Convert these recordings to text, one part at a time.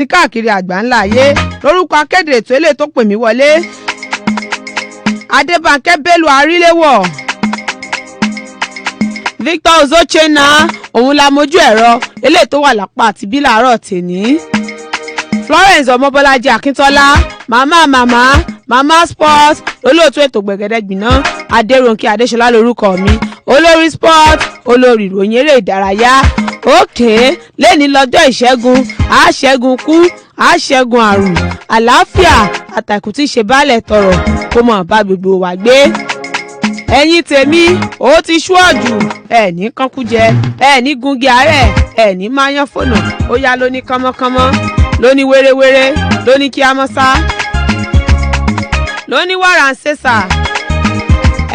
káàkiri àgbáńlá ayé lórúkọ akéde ètò ilé tó pè mí wọlé Adébánkẹ́ Bello Aríléwọ̀ Victor Ozochena òun la mójú ẹ̀rọ ilé tó wà lápá àti bí láàárọ̀ tèní Florence Ọmọbọ́lájí Akíntọ́lá mama sports olóòtú ètò gbẹ̀gẹ́dẹ́ gbiná Adérónkẹ́ Adéṣọlá lórúkọ mi olórí sport olórí ìròyìn eré ìdárayá òkè lẹ́ni lọ́jọ́ ìṣẹ́gun àṣẹ́gun kú àṣẹ́gun àrùn àlàáfíà àtàkùn tí ṣe bálẹ̀ tọrọ kó mọ̀ bá gbogbo wa gbé. ẹ̀yin tèmi ó ti ṣúọ̀jù ẹ̀ ní kankújẹ ẹ̀ ní gungi àárẹ̀ ẹ̀ ní máyán fònà ó yá lóní kánmọ́kánmọ́ lóní wéréwéré lóní kíámọ́sá lóní wàrà ń ṣèṣà.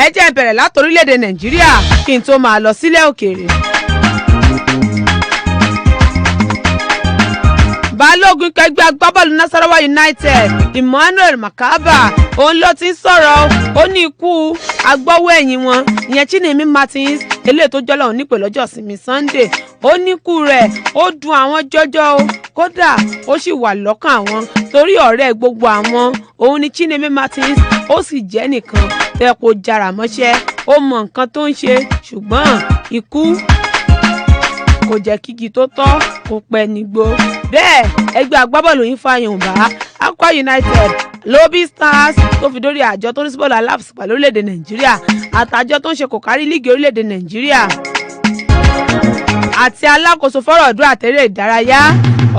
ẹ jẹ́ bẹ̀rẹ̀ láti orílẹ̀-èdè Nàìjíríà kí n tó máa lọ sílẹ̀ òkèèrè. Balógun kẹgbẹ́ agbábọ́ọ̀lù Nasarawa United Emmanuel Makaba òun ló ti ń sọ̀rọ̀ ó ní ikú agbọ́wọ́ ẹ̀yìn wọn ìyẹn Chineme Martins eléyìí tó jọ́lọ́ òun nípè lọ́jọ́ ìsinmi Sunday ó níkú rẹ̀ ó dùn àwọn jọjọ o kódà ó sì wà lọ́kàn àwọn torí ọ̀rẹ́ gbogbo àwọn òun ni Chineme Martins ó sì jẹ́ nìkan tẹ́ kó jára mọ́ṣẹ́ ó mọ nǹkan tó ń ṣe ṣùgbọ́n ikú kò jẹ́ kígi tó tọ́ kó pẹ́ nígbó. bẹ́ẹ̀ ẹgbẹ́ agbábọ́ọ̀lù yìí fààyàn bá Akwa United Lobi Stars tó fi dórí àjọ tó ní sí bọ́ọ̀lù aláfẹsẹ̀gbá lórílẹ̀‐èdè Nàìjíríà àtàjọ tó ń ṣe kòkárí líìgì orílẹ̀‐èdè Nàìjíríà àti alákòóso fọ́rọ̀ ọdún àtẹ̀rẹ̀ ìdárayá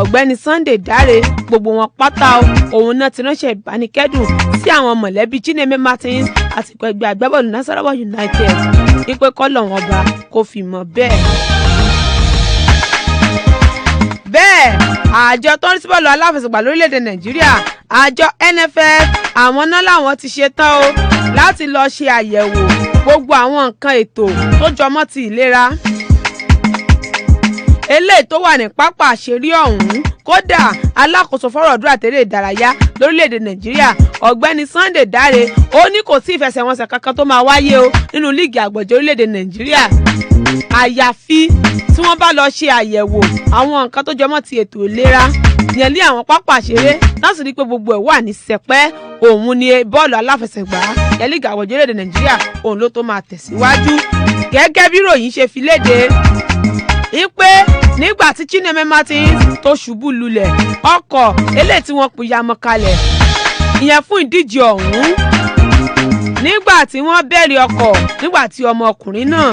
ọ̀gbẹ́ni Sunday Dare gbogbo wọn pátá òun náà ti ránṣẹ́ ìbánikẹ́dùn sí àwọn mọ̀lẹ́bí Chineme Martins àti ẹgbẹ́ agbábọ́ọ̀lù Nasarawa United wípé kọ́lọ̀ wọn bá kó fi mọ̀ bẹ́ẹ̀. bẹ́ẹ̀ àjọ tó ń rí sí bọ́ọ̀lù aláfẹsẹ̀gbá lórílẹ̀‐èdè Nàìjíríà àjọ NFF àwọn náà làwọn ti ṣe tán o láti lọ ṣe àyẹ̀wò gbogbo àwọn nǹkan ètò tó jọmọ́ ti ìlera eléyìí tó wà ní pápá àṣírí ọ̀hún kódà alákòóso fọ́rọ̀ ọdún àtẹ̀rẹ̀ ìdárayá lórílẹ̀‐èdè Nàìjíríà ọ̀gbẹ́ni Sunday Dare ó ní kò sí ìfẹsẹ̀wọnsẹ̀ kankan tó máa wáyé o nínú líìgì àgbọ̀jẹ̀ orílẹ̀‐èdè Nàìjíríà àyàfi tí wọ́n bá lọ ṣe àyẹ̀wò àwọn nǹkan tó jọmọ́ ti ètò ìlera yẹn lé àwọn pápá àṣeré láti rí pé gbogbo ẹ̀ wà ní sẹpẹ́ òun ni bọ́ọ̀lù aláfẹsẹ̀gbá yẹn líìgì àgbọ̀jẹ̀ orílẹ̀‐èdè Nàìjíríà òun ló tó máa tẹ̀síwájú gẹ́gẹ́ bí ròyìn ṣe fi léde ipe nígbà tí Chineme Martins tó ṣubú lulẹ̀ ọkọ̀ eléyìí tí wọ́n pìyàmọ́ kalẹ̀ ìyẹn fún ìdíje ọ̀hún nígbà tí wọ́n bẹ̀rẹ̀ ọkọ̀ nígbà tí ọmọkùnrin náà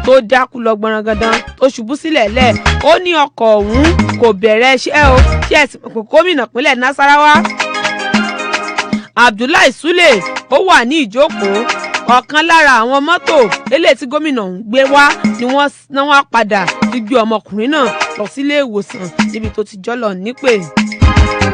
tó dákú lọ gbọ̀nrangandan tó ṣubú sílẹ̀ lẹ̀ ó ní ọkọ̀ ọ̀hún kò bẹ̀rẹ̀ iṣẹ́ o tí ẹ̀sìn pẹ̀pẹ̀ gómìnà pínlẹ̀ Nasarawa Abdullahi Sule ó wà ní ìjókòó ọ̀kan lára àwọn mọ́tò eléyìí tí gómìnà ń gbé wá ni wọ́n padà ti gbé ọmọkùnrin náà lọ sílé ìwòsàn níbi tó ti jọ́lọ̀ nípè.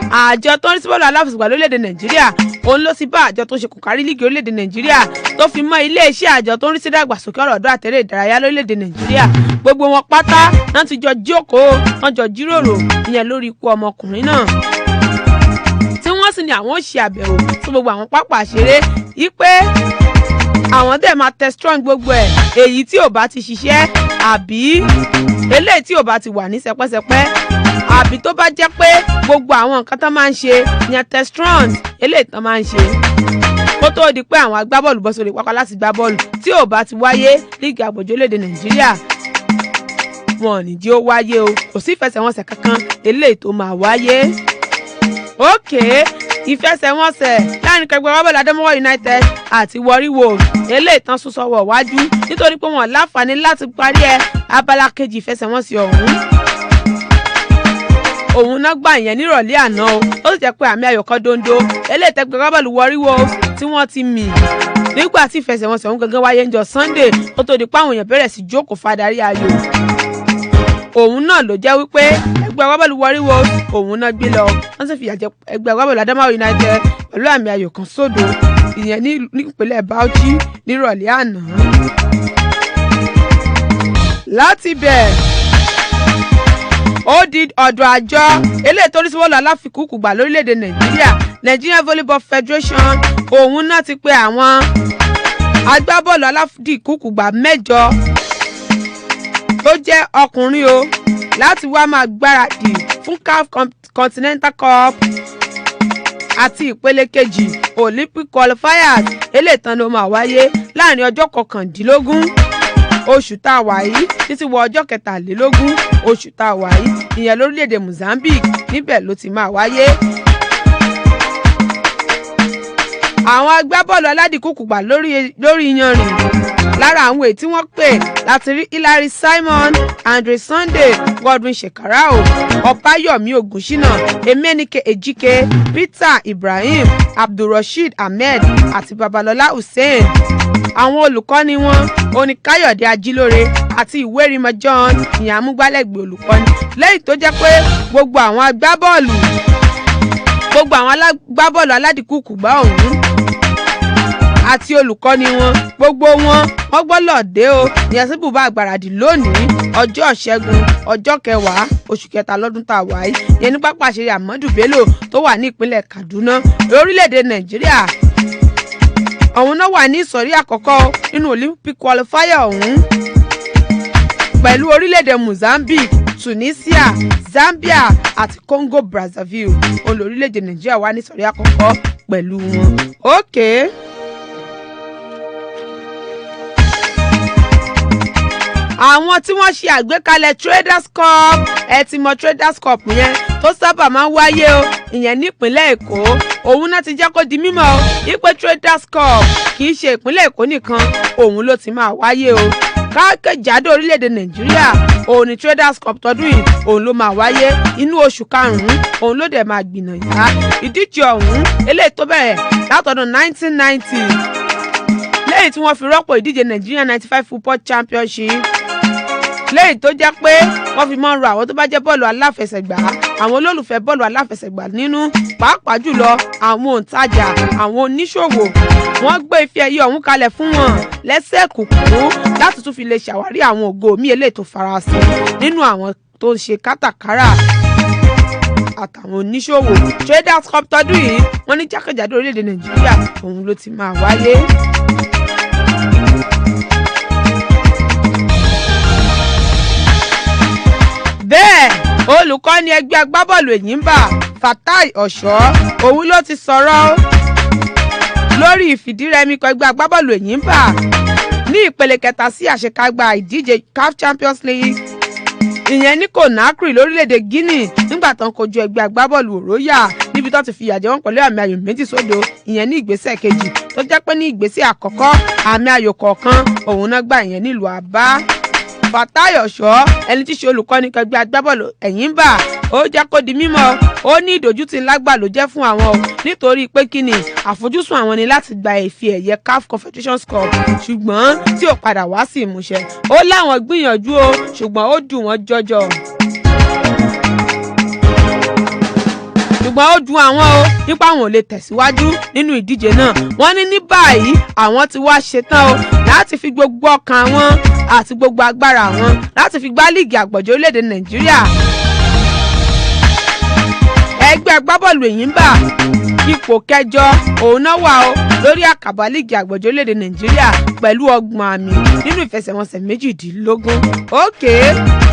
àjọ tó ń rí sí bọ́ọ̀lù aláfẹsẹ̀gbá lórílẹ̀‐èdè Nàìjíríà òun ló sì bá àjọ tó ń ṣe kòkárí líìgì orílẹ̀‐èdè Nàìjíríà tó fi mọ́ iléeṣẹ́ àjọ tó ń rí sí dàgbàsókè ọ̀rọ̀ ọ̀dọ́ àtẹ̀rẹ̀ ìdárayá lórílẹ̀‐èdè Nàìjíríà gbogbo wọn pátá náà ti jọ jókòó wọn jọ jíròrò ìyẹn lórí ikú ọmọkùnrin náà tí wọ́n sì ní àwọn ò ṣe àbẹ̀wò sí gbogbo àwọn pápá àṣeré yí pé àwọn dẹ̀ máa tẹ strong gbogbo ẹ̀ èyí tí ò bá ti ṣiṣẹ́ àbí eléyìí tí ò bá ti wà ní sẹpẹ́sẹpẹ́ àbí tó bá jẹ́ pé gbogbo àwọn nǹkan tó máa ń ṣe yẹn tẹ strong eléyìí tó máa ń ṣe kó tó di pé àwọn agbábọ́ọ̀lù bọ́ sórí pápá láti gbá bọ́ọ̀lù tí ò bá ti wáyé líìgì àgbọ̀jẹ̀ orílẹ̀-èdè Nàìjíríà wọn ò ní jí ó wáyé o kò sí ìfẹsẹ̀wọnsẹ̀ kankan eléyìí tó máa wáyé. ìfẹsẹ̀wọnsẹ̀ láàrin kẹgbẹ́ agbábọ́ọ̀lù Adamawa United àti Warri Wolves eléyìí tán sún sọ́wọ́ wájú nítorí pé wọ́n láǹfààní láti parí abala kejì ìfẹsẹ̀wọnsẹ̀ òun náà gbà yẹn nírọ̀lẹ́ àná o ó sì jẹ́ pé àmì ayò kan dondo eléyìí tẹgbẹ́ agbábọ́ọ̀lù Warri Wolves tí wọ́n ti mì nígbà tí ìfẹsẹ̀wọnsẹ̀ ọ̀hún gangan wáyé ńjọ́ Sunday ó tó di pé àwọn èèyàn bẹ̀rẹ̀ sí jókòó fadarí ayò òun náà ló jẹ́ wípé ẹgbẹ́ agbábọ́ọ̀lù Warri Wolves òun náà gbé lọ wọ́n sì fìyà jẹ ẹgbẹ́ agbábọ́ọ̀lù Adamawa United pẹ̀lú àmì ayò kan sódò ìyẹn ní ìpínlẹ̀ Bauchi nírọ̀lẹ́ àná. láti bẹ̀ ó di ọ̀dọ̀ àjọ eléyìí tó rí sí bọ́ọ̀lù aláfikúnkùgbà lórílẹ̀‐èdè Nàìjíríà Nigeria Volleyball Federation òun náà ti pe àwọn agbábọ́ọ̀lù aláfikúnkùgbà 8 tó jẹ́ ọkùnrin o láti wá máa gbáradì fún CAF Continental Cup àti ìpele kejì Olympic qualifiers eléyìí tán ló máa wáyé láàrin ọjọ́ 19 oṣù tá a wà yìí títí wọ ọjọ́ 23 oṣù tá a wà yìí ìyẹn lórílẹ̀‐èdè Mozambique níbẹ̀ ló ti máa wáyé. àwọn agbábọ́ọ̀lù aládìkúkùgbà lórí iyanrìn lára àwọn èyí tí wọ́n pè láti rí Hilary Simon, Andre Sunday, Godwin Shekarau, Ọbáyọ̀mí Ògúnṣínà, Emenike Ejike, Peter Ibrahim, Abdulrasheed Ahmed àti Babalọlá Hussein. àwọn olùkọ́ni wọn oní Káyọ̀dé Ajílóore àti Ìwérìmọ̀ John ìyẹn amúgbálẹ́gbẹ̀ẹ́ olùkọ́ni lẹ́yìn tó jẹ́ pé gbogbo àwọn agbábọ́ọ̀lù aládìkúkùgbà ọ̀hún àti olùkọ́ni wọn gbogbo wọn gbọ́dọ̀ dé o ìyẹn sí bùbá àgbàràdì lónìí ọjọ́ Ìṣẹ́gun ọjọ́ 10 oṣù kẹta lọ́dún tá a wà yìí ìyẹn ní pápá àṣírí Ahmadu Bello tó wà ní ìpínlẹ̀ Kaduna orílẹ̀-èdè Nàìjíríà. ọ̀hún náà wà ní ìsọ̀rí àkọ́kọ́ nínú Olympic qualifier ọ̀hún pẹ̀lú orílẹ̀-èdè Mozambique, Tunisia, Zambia àti Congo Brazzaville. olórílẹ̀-èdè Nàìjíríà wà ní ìsọ̀rí àkọ́kọ́ pẹ̀lú wọn. Okay. àwọn tí wọ́n ṣe àgbékalẹ̀ Traders Cup ẹ ti mọ Traders Cup yẹn tó sábà máa ń wáyé o ìyẹn nípínlẹ̀ Èkó òun náà ti jẹ́ kó di mímọ̀ o wípé Traders Cup kì í ṣe ìpínlẹ̀ Èkó nìkan òun ló ti máa wáyé o káàkiri orílẹ̀-èdè Nàìjíríà òun ni Traders Cup tọdún yìí òun ló máa wáyé inú oṣù karùn-ún òun ló dẹ̀ máa gbìnàyà ìdíje ọ̀hún eléyìí tó bẹ̀rẹ̀ látọdún 1990 lẹ́yìn tí wọ́n fi rọ́pò ìdíje Nigeria 95 Football Championship lẹ́yìn tó jẹ́ pé wọ́n fi máa ń rọ àwọn tó bá jẹ́ bọ́ọ̀lù aláfẹsẹ̀gbá àwọn olólùfẹ́ bọ́ọ̀lù aláfẹsẹ̀gbá nínú pàápàá jùlọ àwọn òǹtajà àwọn oníṣòwò wọ́n gbé ife ẹ̀yẹ ọ̀hún kalẹ̀ fún wọn lẹ́sẹ̀ kùkú láti tún fi lè ṣàwárí àwọn ògo míì eléyìí tó farasin nínú àwọn tó ń ṣe kátàkárà àtàwọn oníṣòwò. Traders Cup tọdún yìí wọ́n ní jákèjádò orílẹ̀-èdè Nàìjíríà òun ló ti máa wáyé. bẹ́ẹ̀ olùkọ́ni ẹgbẹ́ agbábọ́ọ̀lù Enyimba Fatai Ọ̀ṣọ́ òun ló ti sọ̀rọ̀ lórí ìfìdírẹmi ikọ̀ ẹgbẹ́ agbábọ́ọ̀lù Enyimba ní ìpele kẹta sí àṣekágbá ìdíje CAF Champions League ìyẹn ní Conakry lórílẹ̀‐èdè Guinea nígbà tán kojú ẹgbẹ́ agbábọ́ọ̀lù Oroya níbi tó ti fi ìyà jẹ wọ́n pẹ̀lú àmì ayò 2-0 ìyẹn ní ìgbésẹ̀ kejì tó jẹ́ pé ní ìgbésẹ̀ àkọ́kọ́ àmì ayò kọ̀ọ̀kan òun náà gbà ìyẹn nílùú Àbá. Fatai Ọ̀ṣọ́ ẹni tí ṣe olùkọ́ni ẹgbẹ́ agbábọ́ọ̀lù Enyimba ó jẹ́ kó di mímọ̀ ó ní ìdójútì lágbà ló jẹ́ fún àwọn o nítorí pé kíni àfojúsùn àwọn ni láti gba ife ẹ̀yẹ CAF Confederations Cup ṣùgbọ́n tí ò padà wá sí ìmúṣẹ ó láwọn gbìyànjú o ṣùgbọ́n ó dùn wọ́n jọjọ. ṣùgbọ́n ó dùn àwọn o nípa àwọn ò lè tẹ̀síwájú nínú ìdíje náà wọ́n ní ní báyìí àwọn ti wá ṣetán o láti fi gbogbo ọkàn wọn àti gbogbo agbára wọn láti fi gbá líìgì àgbọ̀jẹ̀ orílẹ̀-èdè Nàìjíríà. ẹgbẹ́ agbábọ́ọ̀lù Enyimba ipò kẹjọ òun náà wà o lórí àkàbà líìgì àgbọ̀jẹ̀ orílẹ̀-èdè Nàìjíríà pẹ̀lú 30 àmì nínú ìfẹsẹ̀wọnsẹ̀ 18.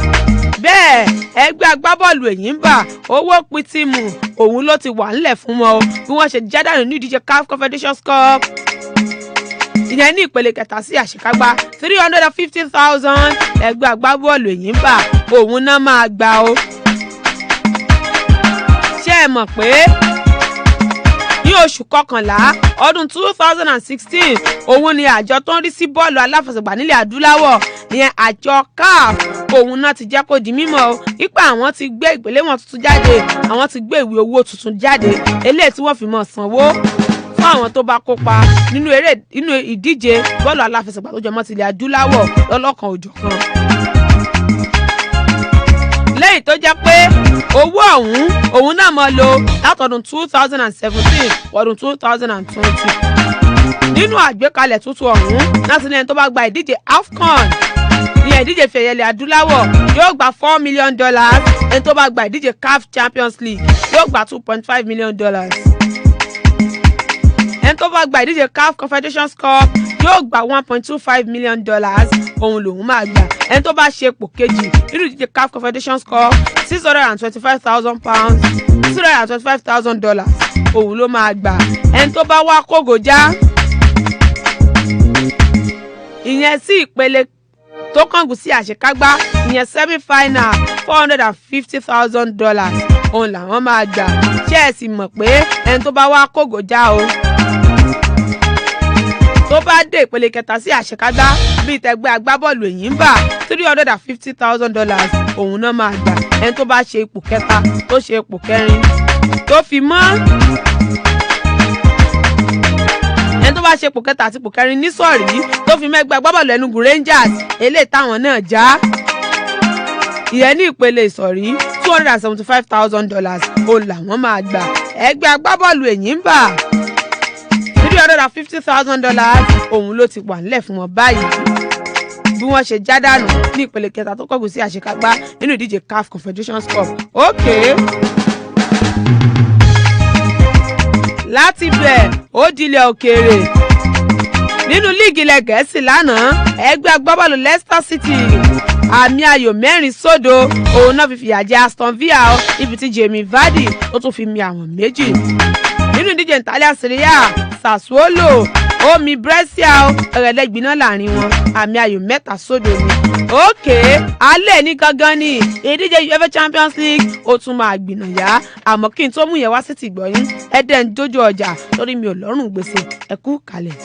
bẹ́ẹ̀ ẹgbẹ́ agbábọ́ọ̀lù Enyimba owó pitimu òun ló ti wà ńlẹ̀ fún wọn o bí wọ́n ṣe jádànù ní ìdíje CAF Confederations Cup ìyẹn ní ìpele kẹta sí àṣekágbá 350,000 ẹgbẹ́ agbábọ́ọ̀lù Enyimba òun náà máa gbà o. ṣé ẹ mọ̀ pé ní oṣù kọkànlá ọdún 2016 òun ni àjọ tó ń rí sí bọ́ọ̀lù aláfẹsẹ̀gbá nílẹ̀ adúláwọ̀ ìyẹn àjọ CAF òun náà ti jẹ́ kó di mímọ̀ o ipa àwọn ti gbé ìgbéléwọ̀n tuntun jáde àwọn ti gbé ìwé owó tuntun jáde eléyìí tí wọ́n fi mọ̀ sanwó fún àwọn tó bá kópa nínú ìdíje bọ́ọ̀lù aláfẹsẹ̀gbá tó jẹmọ́ tilẹ̀ adúláwọ̀ lọ́lọ́kan òjọ̀kan. lẹ́yìn tó jẹ́ pé owó òun náà mọ̀ lò látọdún 2017 ọdún 2020 nínú àgbékalẹ̀ tuntun ọ̀hún láti ní ẹni tó bá gba ìdíje AFCON ìyẹn ìdíje fẹ̀yẹlẹ̀ adúláwọ̀ yóò gba $4 million ẹni tó bá gba ìdíje CAF Champions League yóò gba $2.5 million ẹni tó bá gba ìdíje CAF Confederations Cup yóò gba $1.25 million òun lòun máa gbà ẹni tó bá ṣe ipò kejì nínú ìdíje CAF Confederations Cup £625,000 $625,000 òun ló máa gbà. Ẹni tó bá wá kógojá ìyẹn sí ìpele tó kángun sí àṣekágbá ìyẹn semi-final $450,000 òun làwọn máa gbà. ṣé ẹ sì mọ̀ pé ẹni tó bá wá kógojá o tó bá dé ìpele kẹta sí àṣekágbá bíi tẹgbẹ́ agbábọ́ọ̀lù Enyimba $350,000 òun náà máa gbà. ẹni tó bá ṣe ipò kẹta tó ṣe ipò kẹrin tó fi mọ́ ẹni tó bá ṣe ipò kẹta àti ipò kẹrin ní sọ̀rí tó fi mẹ́gbẹ́ agbábọ́ọ̀lù Enugu Rangers eléyìí táwọn náà já ìyẹn ní ìpele ìsọ̀rí $275,000 òun làwọn máa gbà. ẹgbẹ́ agbábọ́ọ̀lù Enyimba $350,000 òun ló ti wà nílẹ̀ fún wọn báyìí bí wọ́n ṣe já dànù ní ìpele kẹta tó kọ́gùn sí àṣekágbá nínú ìdíje CAF Confederation Cup. láti bẹ̀ ó dilẹ̀ òkèèrè nínú líìgì ilẹ̀ Gẹ̀ẹ́sì lánàá ẹgbẹ́ agbábọ́ọ̀lù Leicester City àmì ayò 4-0 òun náà fi fìyà jẹ Aston Villa ibi tí Jamie Vardy ó tún fi mi àwọn méjì. nínú ìdíje Italia Serie A Sassuolo omi Brescia ẹ̀rẹ̀lẹ́gbiná láàrin wọn àmì ayò 3-0 ni. alẹ́ ní gangan ni ìdíje UEFA Champions League ó tún máa gbìnàyà àmọ́ kí n tó mú yẹn wá sí ti gbọ̀yìn ẹ̀dẹ̀ ń jójú ọjà torí mi ò lọ́rùn gbèsè ẹ kú kalẹ̀.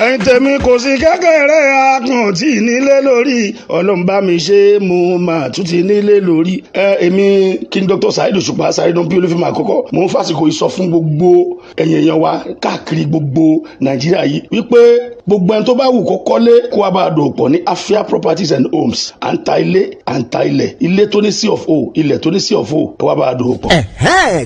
ẹ̀yin tèmi kò sí kékeré akàn tí nílé lórí Ọlọ́run bá mi ṣe mo máa tún ti nílé lórí. èmi King Dr. Saheed Òṣùpá Saheed bí olúfẹ́mi àkọ́kọ́ mo ń fàsìkò ìsọ fún gbogbo ẹ̀yin èèyàn wa káàkiri gbogbo Nàìjíríà yìí wípé gbogbo ẹni tó bá wù kó kọ́lé kó wá bá a dò pọ̀ ní Afia Properties and Homes à ń ta ilé à ń ta ilẹ̀ ilé tó ní sí of o ilẹ̀ tó ní sí of o ẹ wá bá a dò pọ̀.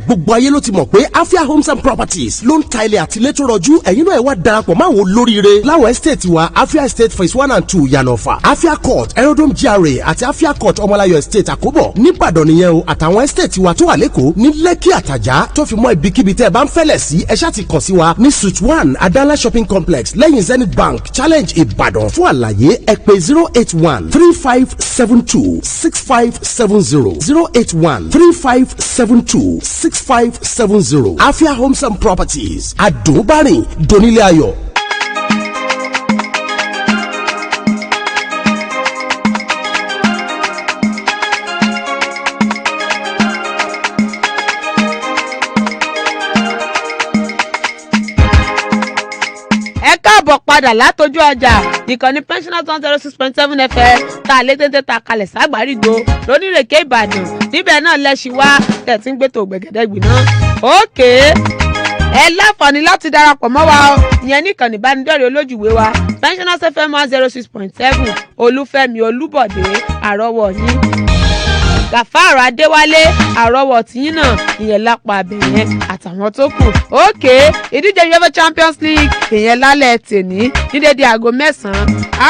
gbogbo ayé ló ti mọ̀ pé Afia Homes and Properties ló ń ta ilẹ̀ àti ilé tó rọjú ẹ̀yin náà ẹ wá darapọ̀ máa wo lóríire láwọn estate wa Afia Estate phase 1 and 2 Yanofa Afia Court Aerodrome GRA àti Afia Court Ọmọláyọ̀ Estate Àkóbọ̀ nìbàdàn nìyẹn o àtàwọn estate wa tó wà lẹ́kọ̀ọ́ ní Lẹ́kì Àtàjà tó fi mọ́ ibikíbi tẹ́ ẹ bá ń fẹ́lẹ̀ sí ẹ ṣáà ti kàn sí wa ní Suite 1 Adala Shopping Complex lẹ́yìn Zenith Bank Challenge Ìbàdàn fún àlàyé ẹ pè 081-3572-6570 081-3572-6570 Afia Homes and Properties àdùnbárìn donílé ayọ̀. káàbọ̀ padà látọjú ọjà ìkànnì pensioners 106.7 FM tá a lé téńté ta kalẹ̀ ságbárígbó lónírèké Ìbàdàn níbẹ̀ náà lẹ́sìn wá tẹ̀sí ń gbẹ́tò gbẹ̀gẹ́dẹ́ gbiná. ẹ láǹfààní láti darapọ̀ mọ́ wa ìyẹn níkànnì ìbánidọ́rẹ̀ẹ́ olójúwé wa pensioners FM 106.7 Olúfẹ́mi Olúbọ̀dé àrọ́wọ̀ yín Gàfárù Adéwálé àrọ́wọ̀ tìyín náà ìyẹn lápá abẹ̀yẹn àtàwọn tó kù. ìdíje UEFA Champions League ìyẹn lálẹ́ tèní ní dédé aago 9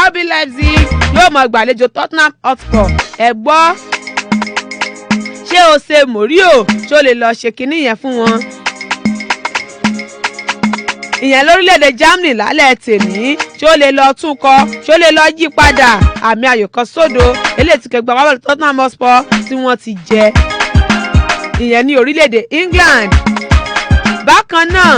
RB Leipzig yóò mọ gbàlejò Tottenham Hotspur. ẹ gbọ́ ṣé o ṣe Mourinho ṣó lè lọ ṣe kinní yẹn fún wọn ìyẹn lórílẹ̀‐èdè Germany lálẹ́ tèní ṣó lè lọ tún kọ ṣó lè lọ yí padà àmì ayò kan sódò eléyìí tí kẹgbẹ́ wàhálà Tottenham Hotspur tí wọ́n ti jẹ ìyẹn ní orílẹ̀‐èdè England. bákan náà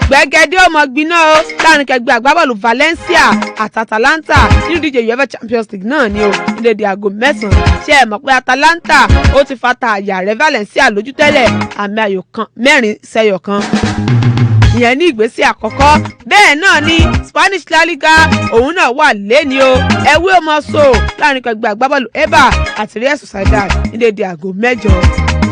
gbẹ̀gẹ́dẹ́ ọmọ gbiná o láàrin kẹgbẹ́ àgbábọ́ọ̀lù Valencia àti Atalanta nínú ìdíje UEFA Champions League náà ni o ní dédé aago 9 ṣé ẹ mọ̀ pé Atalanta ó ti fata àyà rẹ̀ Valencia lójú tẹ́lẹ̀ àmì ayò kan 4-1 ìyẹn ní ìgbésẹ̀ àkọ́kọ́. bẹ́ẹ̀ náà ni Spanish La Liga òun náà wà lẹ́ni o ẹ̀wé ọmọ so láàrin kẹgbẹ́ àgbábọ́ọ̀lù Eibar àti Real Sociedad ní dédé aago 9.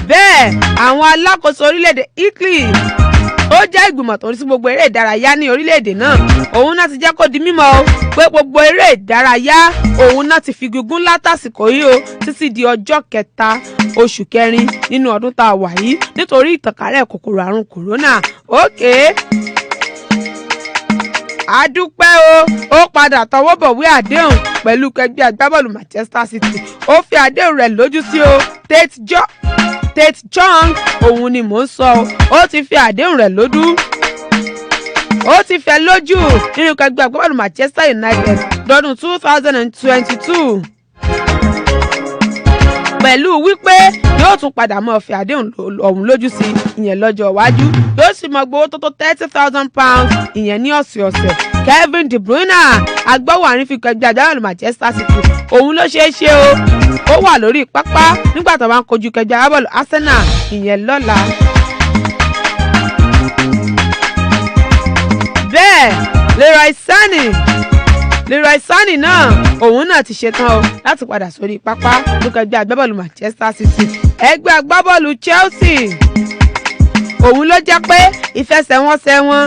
bẹ́ẹ̀ àwọn alákòóso orílẹ̀-èdè Italy ó jẹ́ ìgbìmọ̀ tó ń rí sí gbogbo eré ìdárayá ní orílẹ̀-èdè náà òun náà ti jẹ́ kó di mímọ̀ o pé gbogbo eré ìdárayá òun náà ti fi gígùn látàsìkò yìí o títí di ọjọ́ 3 oṣù kẹrin nínú ọdún tá a wà yìí nítorí ìtànkálẹ̀ kòkòrò àrùn kòrónà. àdúpẹ́ ó padà tọwọ́ bọ̀wé àdéhùn pẹ̀lú ẹgbẹ́ agbábọ́ọ̀lù Manchester City ó fi àdéhùn rẹ̀ lójú sí o Tate Chong òun ni mò ń sọ ó ti fi àdéhùn rẹ̀ lójú ó ti fẹ́ lójú nínú ẹgbẹ́ agbábọ́ọ̀lù Manchester United lọ́dún 2022 pẹ̀lú wípé yóò tún padà mọ́ fi àdéhùn ọ̀hún lójú sí ìyẹn lọ́jọ́ iwájú yóò sì mọ gbowó tó tó £30,000 ìyẹn ní ọ̀sẹ̀ọ̀sẹ̀. Kevin De Bruyne agbáwọ̀ àárín fi ẹgbẹ́ agbábọ́ọ̀lù Manchester City òun ló ṣeé ṣe ó wà lórí pápá nígbà tó bá ń kojú ẹgbẹ́ agbábọ́ọ̀lù Arsenal ìyẹn lọ́la. bẹ́ẹ̀ Leroy Sané náà òun náà ti ṣetán o láti padà sórí pápá lókè ẹgbẹ́ agbábọ́ọ̀lù Manchester City. Ẹgbẹ́ agbábọ́ọ̀lù Chelsea òun ló jẹ́ pé ìfẹsẹ̀wọnsẹ̀ wọn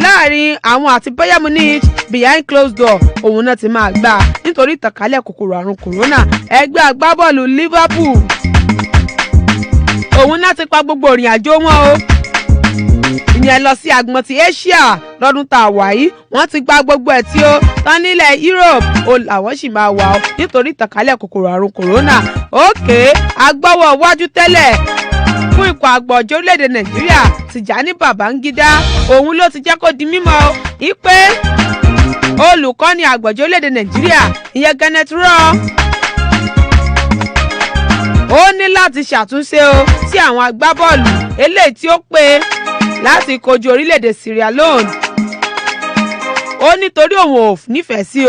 láàrin àwọn àti Bayern Munich behind closed door òun náà ti máa gbà nítorí ìtànkálẹ̀ kòkòrò àrùn corona. Ẹgbẹ́ agbábọ́ọ̀lù Liverpool òun náà ti pa gbogbo ìrìn àjò wọn o ìyẹn lọ sí agbọn ti Asia lọ́dún tá a wà yìí wọ́n ti gba gbogbo ẹ̀ tí ó tán nílẹ̀ Europe ó làwọn sì máa wà ó nítorí ìtànkálẹ̀ kòkòrò àrùn corona. Òkè agbọ́wọ́ iwájú tẹ́lẹ̀ fún ikọ̀ àgbọ̀jọ́ orílẹ̀-èdè Nàìjíríà Tijani Babangida òun ló ti jẹ́ kó di mímọ̀ ìpè olùkọ́ni àgbọ̀jọ́ orílẹ̀-èdè Nàìjíríà ìyẹn Kenneth Rowe ó ní láti ṣàtúnṣe sí àwọn agbábọ́ọ̀lù eléyìí tí ó pé láti kojú orílẹ̀-èdè Sierra Leone. Ó nítorí òun ò nífẹ̀ẹ́ sí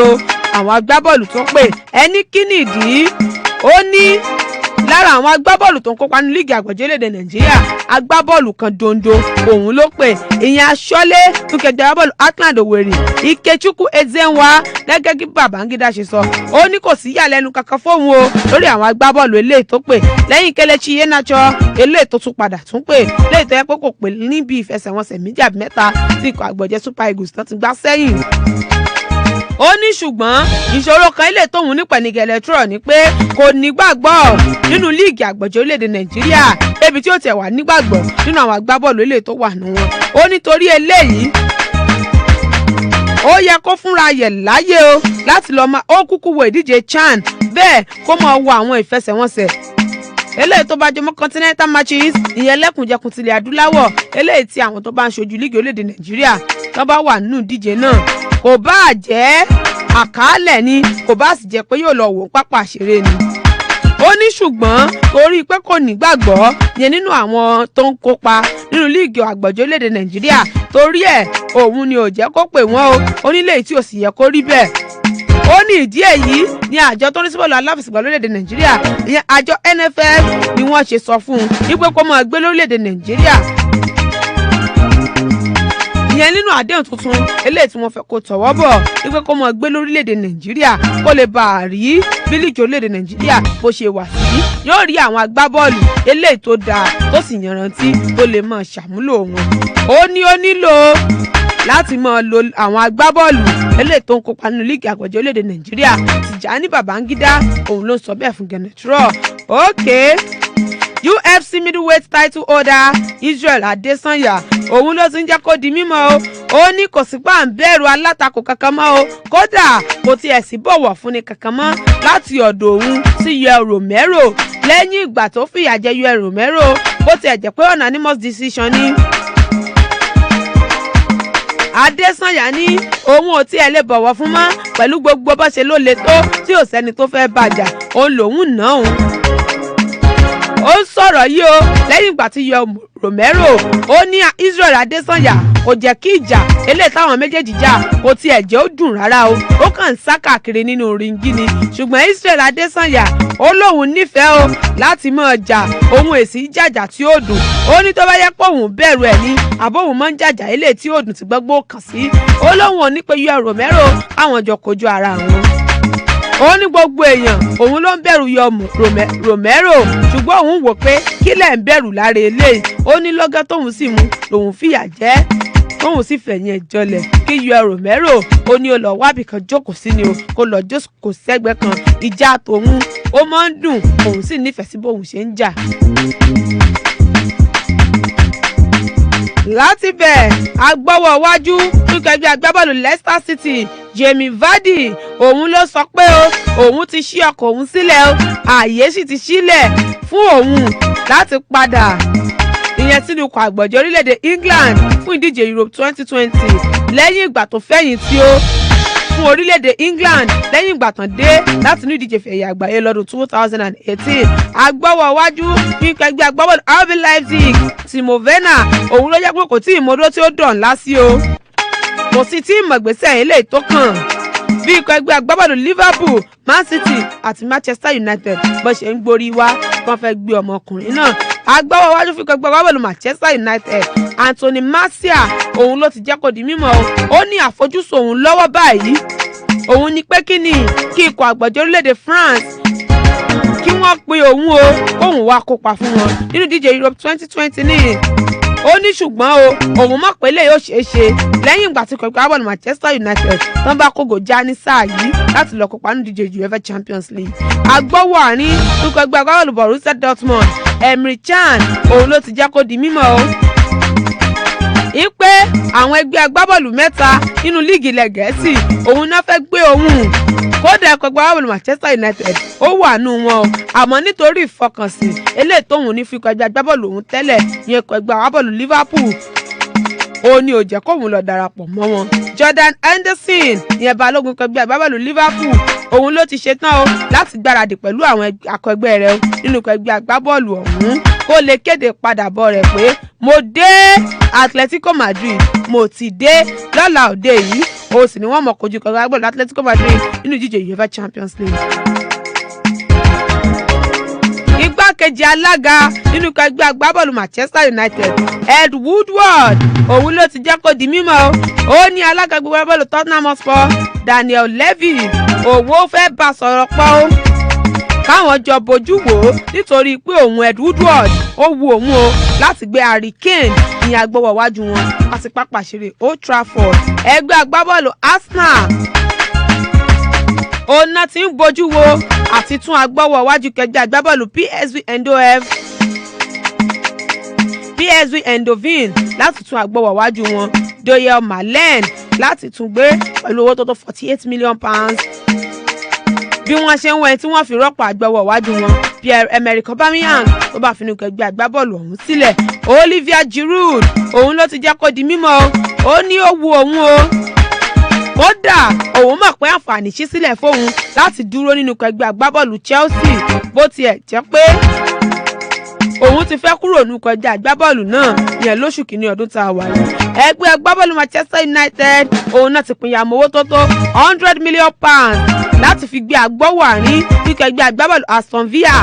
àwọn agbábọ́ọ̀lù tó pé ẹni kí nìdí ó ní lára àwọn agbábọ́ọ̀lù tó ń kópa ní líìgì àgbọ̀jọ́ orílẹ̀-èdè Nàìjíríà agbábọ́ọ̀lù kan dondo òun ló pè ìyẹn aṣọ́lé fúnkẹ́ agbábọ́ọ̀lù Ackland Owerri Ikechukwu Ezenwa gẹ́gẹ́ bí Babangida ṣe sọ ó ní kò sí ìyàlẹ́nu kankan fóun lórí àwọn agbábọ́ọ̀lù eléyìí tó pè lẹ́yìn Kelechi Iheanacho eléyìí tó tún padà tún pè léyìí tó yẹ pé kò pè níbi ìfẹsẹ̀wọnsẹ̀ méjì àbí mẹ́ta tí ikọ̀ àgbọ̀jẹ́ Super Eagles tán ti gbá sẹ́yìn. Ó ní ṣùgbọ́n ìṣòro kan ilé tóun ní pẹ̀nigẹ̀lẹ̀ trọ̀ ni pé kò nígbàgbọ́ nínú líìgì àgbọ̀jọ́ orílẹ̀-èdè Nàìjíríà ebi tí ó tẹ̀ wá nígbàgbọ́ nínú àwọn agbábọ́ọ̀lù ilé tó wà nù wọn. Ó nítorí eléyìí ó yẹ kó fúnra yẹ̀ láyé láti lọ́ọ́ máa ó kúkú wo ìdíje CHAN bẹ́ẹ̀ kó máa wo àwọn ìfẹsẹ̀wọnsẹ̀ eléyìí tó bá jọmọ́ continental matches ìyẹn lẹ́kùnjẹkùn tilẹ̀ adúláwọ̀ eléyìí tí àwọn tó bá ń ṣojú líìgì orílẹ̀-èdè Nàìjíríà tó bá wà nínú ìdíje náà kò bá jẹ́ àkàálẹ̀ ni kò bá sì jẹ́ pé yóò lọ wò pápá àṣeré ni. Ó ní ṣùgbọ́n torí pé kò nígbàgbọ́ yẹn nínú àwọn tó ń kópa nínú líìgì àgbọ̀jọ́ orílẹ̀-èdè Nàìjíríà torí ẹ̀ òun ni ò jẹ́ kó pè wọ́n ó nílé tí ò sì yẹ kó rí bẹ́ẹ̀. Ó ní ìdí èyí ni àjọ tó ní sí bọ́ọ̀lù aláfẹsẹ̀gbá lórílẹ̀-èdè Nàìjíríà ìyẹn àjọ NFF ni wọ́n ṣe sọ fún un wípé kó máa gbé lórílẹ̀-èdè Nàìjíríà ìyẹn nínú àdéhùn tuntun eléyìí tí wọ́n fẹ́ kó tọwọ́ bọ̀ wípé kó máa gbé lórílẹ̀‐èdè Nàìjíríà kó lè bá a rí bí líìgì orílẹ̀‐èdè Nàìjíríà bó ṣe wà sí yóò rí àwọn agbábọ́ọ̀lù eléyìí tó dáa tó sì yanrantí tó lè máa ṣàmúlò wọn. Ó ní ó nílò láti máa lo àwọn agbábọ́ọ̀lù eléyìí tó ń kópa nínú líìgì àgbọ̀jọ́ orílẹ̀‐èdè Nàìjíríà Tijani Babangida òun ló sọ bẹ́ẹ̀ fún Kenneth Rowe. UFC middleweight title holder Israel Adesanya òun ló ti ń jẹ́ kó di mímọ̀ ó ní kò sí pa ń bẹ̀rù alátakò kankan mọ́ kódà kò tiẹ̀ sí bọ̀wọ̀ fúnni kankan mọ́ láti ọ̀dọ̀ òun sí Yoel Romero lẹ́yìn ìgbà tó fìyà jẹ Yoel Romero bó tiẹ̀ jẹ́ pé unanimous decision ni. Adesanya ní òun ò tiẹ̀ lè bọ̀wọ̀ fún mọ́ pẹ̀lú gbogbo bó ṣe ló le tó tí ò sẹ́ni tó fẹ́ bàjà òun lòun náà ó ń sọ̀rọ̀ yìí lẹ́yìn ìgbà tí Yoel Romero ó ní Israel Adesanya kò jẹ́ kí ìjà eléyìí táwọn méjèèjì jà kò tiẹ̀ jẹ́ ó dùn rárá ó kàn ń sá káàkiri nínú ríngì ni ṣùgbọ́n Israel Adesanya ó lóun nífẹ̀ẹ́ láti máa jà òun èsì jàjà tí ó dùn ó ní tó bá yẹ pé òun bẹ̀rù ẹ̀ ní àbóhùn máa ń jàjà eléyìí tí ó dùn tí gbogbo kàn sí ó lóun ò ní pé Yoel Romero àwọn jọ kojú ara wọn. Ó ní gbogbo èèyàn òun ló ń bẹ̀rù Yoel Romero ṣùgbọ́n òun wò pé kí lẹ̀ ń bẹ̀rù lára eléyìí ó ní lọ́gán tóun sì mú lòun fìyà jẹ tóun sì fẹ̀yìn ẹ̀ jọlẹ̀ kí Yoel Romero ó ní ó lọ wábì kan jókòó sí ni kó lọ jókòó sẹ́gbẹ́ kan ìjà tòun ó máa ń dùn òun sì nífẹ̀ẹ́ sí bóun ṣe ń jà. Láti bẹ̀ agbọ́wọ́ wájú túkẹ́gbẹ́ agbábọ́ọ̀lù Leicester City Jamie Vardy òun ló sọ pé òun ti ṣí ọkọ̀ òun sílẹ̀ ààyè sì ti sílẹ̀ fún òun láti padà ìyẹn ìyẹn sínú ikọ̀ àgbọ̀jẹ̀ orílẹ̀-èdè England fún ìdíje Europe 2020 lẹ́yìn ìgbà tó fẹ̀yìntì ó fún orílẹ̀-èdè England lẹ́yìn ìgbà tán dé láti inú ìdíje fẹ̀yẹ àgbáyé lọ́dún 2018 agbọ́wọ́ iwájú fún ẹgbẹ́ agbábọ́ọ̀lù RB Leipzig Timo Werner òun ló jẹ́ pé kò tí ì mọ́dó tí ó dàn lásì o kò sí tí ìmọ̀gbésẹ̀ eléyìí tó kàn bí ikọ̀ ẹgbẹ́ agbábọ́ọ̀lù Liverpool Man City àti Manchester United bó ṣe ń gborí wá wọ́n fẹ́ gbé ọmọkùnrin náà agbáwọ̀ wájú fún ikọ̀ ẹgbẹ́ agbábọ́ọ̀lù Manchester United Anthony Martial òun ló ti jẹ́ kó di mímọ̀ ó ní àfojúsùn òun lọ́wọ́ báyìí òun ni pé kí ikọ̀ àgbọ̀jẹ̀ orílẹ̀-èdè France kí wọ́n pe òun wá kópa fún wọn nínú ìdíje Europe 2020 ní ó ní ṣùgbọ́n òun mọ̀ pé lè yóò ṣeé ṣe lẹ́yìn ìgbà tí ikọ̀ agbábọ́ọ̀lù Manchester United tán bá kógò já ní sáà yìí láti lọ kópa nínú ìdíje UEFA Champions League agbọ́wọ́ àárín ikọ̀ ẹgbẹ́ agbábọ́ọ̀lù Borussia Dortmund Emre Can òun ló ti jẹ́ kó di mímọ̀ ìpè àwọn ẹgbẹ́ agbábọ́ọ̀lù mẹ́ta nínú líìgì ilẹ̀ Gẹ̀ẹ́sì òun náà fẹ́ gbé òun kódà ẹ̀kọ́ agbábọ́ọ̀lù Manchester United ó wà nù wọn àmọ́ nítorí ìfọkànsìn eléyìí tóun ní fíkọ̀ ẹgbẹ́ agbábọ́ọ̀lù òun tẹ́lẹ̀ ní ẹ̀kọ́ ẹgbẹ́ agbábọ́ọ̀lù Liverpool ó ní ó jẹ́ kóun lọ darapọ̀ mọ́ wọn Jordan Henderson ìyẹn balógun ẹgbẹ́ agbábọ́ọ̀lù Liverpool òun ló ti ṣetán láti gbáradì pẹ̀lú àwọn akẹgbẹ́ rẹ̀ nínú ẹgbẹ́ agbábọ́ọ̀lù ọ̀hún kó lè kéde padàbọ̀ rẹ̀ pé mo dé Atletico Madrid mo ti dé lọ́la òde yìí ó sì ní wọ́n mọ̀ kojú ẹgbẹ́ agbábọ́ọ̀lù Atletico Madrid nínú ìdíje UEFA Champions League. Igbákejì alága nínú ẹgbẹ́ agbábọ́ọ̀lù Manchester United Ed Woodward òun ló ti jẹ́ kó di mímọ̀ ó ní alága ẹgbẹ́ agbábọ́ọ̀lù Tottenham Hotspur Daniel Levy òun fẹ́ bá sọ̀rọ̀ pọ̀ káwọn jọ bójú wò ó nítorí pé òun Ed Woodward ó wu òun láti gbé Harry Kane ní agbọ́wọ́ wájú wọn àti pápá ìṣeré Old Trafford ẹgbẹ́ agbábọ́ọ̀lù Arsenal òun náà ti ń bójú wo àti tún agbọ́wọ́ wájú kẹgbẹ́ agbábọ́ọ̀lù PSV Eindhoven láti tún agbọ́wọ́ wájú wọn Doyle Malen láti tún gbé pẹ̀lú owó tó tó £48 million bí wọ́n ṣe ń wẹ̀ tí wọ́n fi rọ́pò agbọ́wọ́ wájú wọn Pierre-Emerick Aubameyang tó bá finú kẹgbẹ́ agbábọ́ọ̀lù ọ̀hún sílẹ̀ Olivier Giroud òun ló ti jẹ́ kó di mímọ̀ ó ní ó wu òun kódà òun mọ̀ pé àǹfààní ṣí sílẹ̀ fóun láti dúró nínú ẹgbẹ́ agbábọ́ọ̀lù Chelsea bó tiẹ̀ jẹ́ pé òun ti fẹ́ kúrò nínú ẹgbẹ́ agbábọ́ọ̀lù náà yẹn lóṣù kìíní ọdún tá a wà yìí ẹgbẹ́ agbábọ́ọ̀lù Manchester United òun náà ti pinya mọ́ owó tó tó £100 million láti fi gbé agbọ́wọ́ àárín nínú ẹgbẹ́ agbábọ́ọ̀lù Aston Villa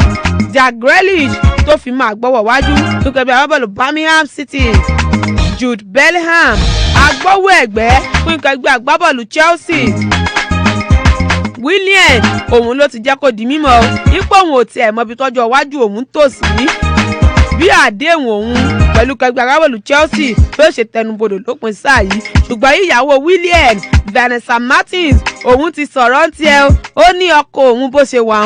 Jack Grealish tó fi máa gbọ́wọ́ wájú nínú ẹgbẹ́ agbábọ́ọ̀lù Birmingham City Jude Bellingham agbọ́wọ́ ẹ̀gbẹ́ fún ẹgbẹ́ agbábọ́ọ̀lù Chelsea Willian òun ló ti jẹ́ kó di mímọ̀ ipò òun ò tiẹ̀ mọ ibi tọ́jú iwájú òun tò sí bí àdéhùn òun pẹ̀lú ẹgbẹ́ agbábọ́ọ̀lù Chelsea tó ṣe tẹnubodò lópin sáà yìí ṣùgbọ́n ìyàwó Willian Vanessa Martins òun ti sọ̀rọ̀ ń tiẹ̀ ó ní ọkọ òun bó ṣe wà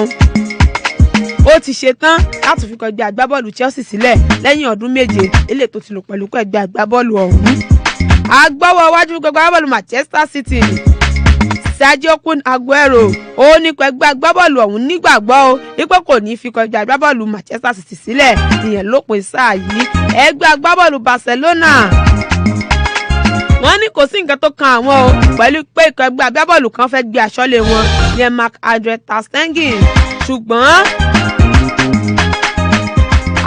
ó ti ṣetán láti fi ẹgbẹ́ agbábọ́ọ̀lù Chelsea sílẹ̀ lẹ́yìn ọdún 7 eléyìí tó ti lò pẹ̀lú ẹgbẹ́ agbábọ́ọ̀lù ọ̀hún agbọ́wọ́ iwájú ẹgbẹ́ agbábọ́ọ̀lù Manchester City Sergio Kun Aguero ó ní ẹgbẹ́ agbábọ́ọ̀lù ọ̀hún nígbàgbọ́ wípé kò ní fi ẹgbẹ́ agbábọ́ọ̀lù Manchester City sílẹ̀ ìyẹn lópin sáà yìí ẹgbẹ́ agbábọ́ọ̀lù Barcelona wọ́n ní kò sí nǹkan tó kan àwọn pẹ̀lú pé ikọ̀ ẹgbẹ́ agbábọ́ọ̀lù kan fẹ́ gbé aṣọ́lé wọn yẹn Marc-Andre ter Stegen ṣùgbọ́n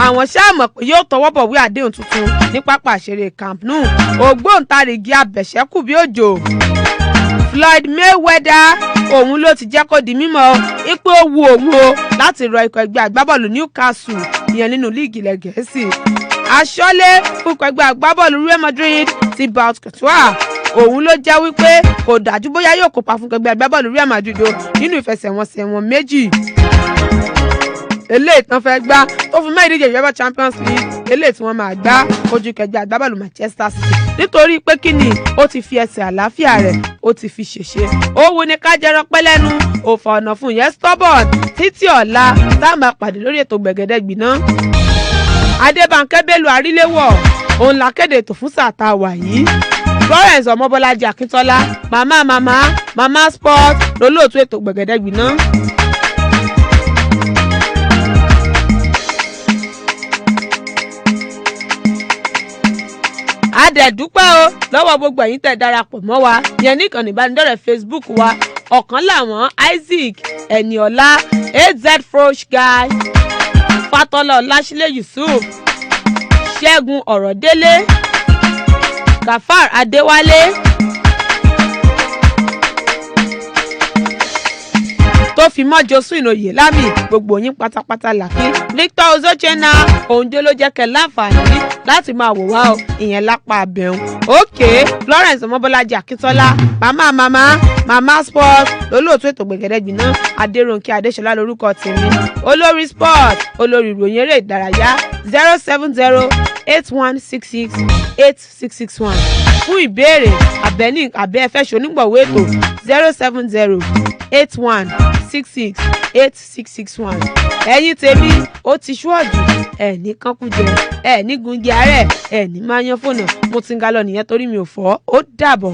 àwọn ṣáàmọ̀ pé yóò tọwọ́ bọ̀wé àdéhùn tuntun ní pápá ìṣeré Camp Nou ògbóǹtarìgì abẹ̀ṣẹ́kù bí òjò Floyd Mayweather òun ló ti jẹ́ kó di mímọ̀ ipò owó òun láti rọ ikọ̀ ẹgbẹ́ agbábọ́ọ̀lù Newcastle ìyẹn nínú líìgì ilẹ̀ Gẹ̀ẹ́sì aṣọ́lé fún ikọ̀ ẹgbẹ́ agbábọ́ọ̀lù Real Madrid Thibaut Courtois òun ló jẹ́ wípé kò dájú bóyá yóò kópa fún ẹgbẹ́ agbábọ́ọ̀lù Real Madrid nínú ìfẹsẹ̀wọnsẹ̀ wọn méjì eléyìí tán fẹ́ gbá tó fún mẹ́rin ìdíje UEFA Champions League eléyìí tí wọ́n máa gbá kojú kẹgbẹ́ agbábọ́ọ̀lù Manchester City nítorí pé kíni ó ti fi ẹsẹ̀ àlàáfíà rẹ̀ ó ti fi ṣèṣe ó wu ni ká jẹrọ pẹ́ lẹ́nu òfò ọ̀nà fún yẹn stubborn títí ọ̀la tá a máa pàdé lórí ètò Gbẹ̀gẹ́dẹ́ Gbiná Adébánkẹ́ Bello Aríléwọ̀ òun la kéde ètò fún sáà tá a wà yìí Florence Ọmọbọ́lájí Akíntọ́lá mama sport lólóòtú ètò Gbẹ̀gẹ́dẹ́ Gbiná. dẹ̀ dúpẹ́ o lọ́wọ́ gbogbo ẹ̀yin tẹ̀ darapọ̀ mọ́ wa yẹn ní ìkànnì ìbánidọ́rẹ̀ẹ́ Facebook wa ọ̀kan làwọn Isaac Ẹniọlá AZ Frosh Guy Fatọ́lá Ọláṣílẹ̀ Yusuf Ṣẹ́gun Ọ̀rọ̀délé Gafar Adéwálé tó fi mọ́ Josephine Oyèlámì gbogbo yín pátápátá làkí Victor Ozochena òǹdó ló jẹ́ kẹ́ láǹfààní láti máa wò wá o ìyẹn lápá abẹ́hùn òkè Florence Ọmọbọ́lájí Akíntọ́lá mama sport lólóòtú ètò gbẹ̀gẹ́dẹ́gbìnà Adérónkẹ́ Adéṣọlá lórúkọ tèmi olórí sport olórí ìròyìn eré ìdárayá 07081668661 fún ìbéèrè àbẹ́ ẹ̀fẹ́ ṣonígbọ̀wé ètò 07081668661 ẹ̀yin tèmi ó ti ṣúọ̀jù ẹ̀ ní kankújẹ ẹ̀ ní gungi àárẹ̀ ẹ̀ ní máa yan fóònù mo ti ń ga lọ nìyẹn torí mi ò fọ́ ó dàbọ̀.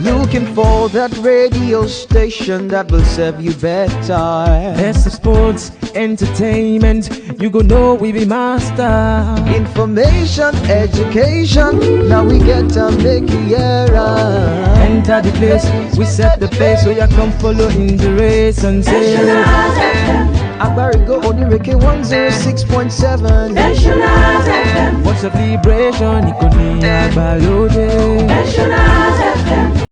Looking for that radio station that will serve you better. Best of sports, entertainment, you go know we be master. Information, education, now we get to make you era. Enter the place, we set the pace, so you come follow in the race and say Agbarigo Onírèké 106.7. Nationals FM. What's a vibration? Ìkànnì àgbàlódé. Nationals FM.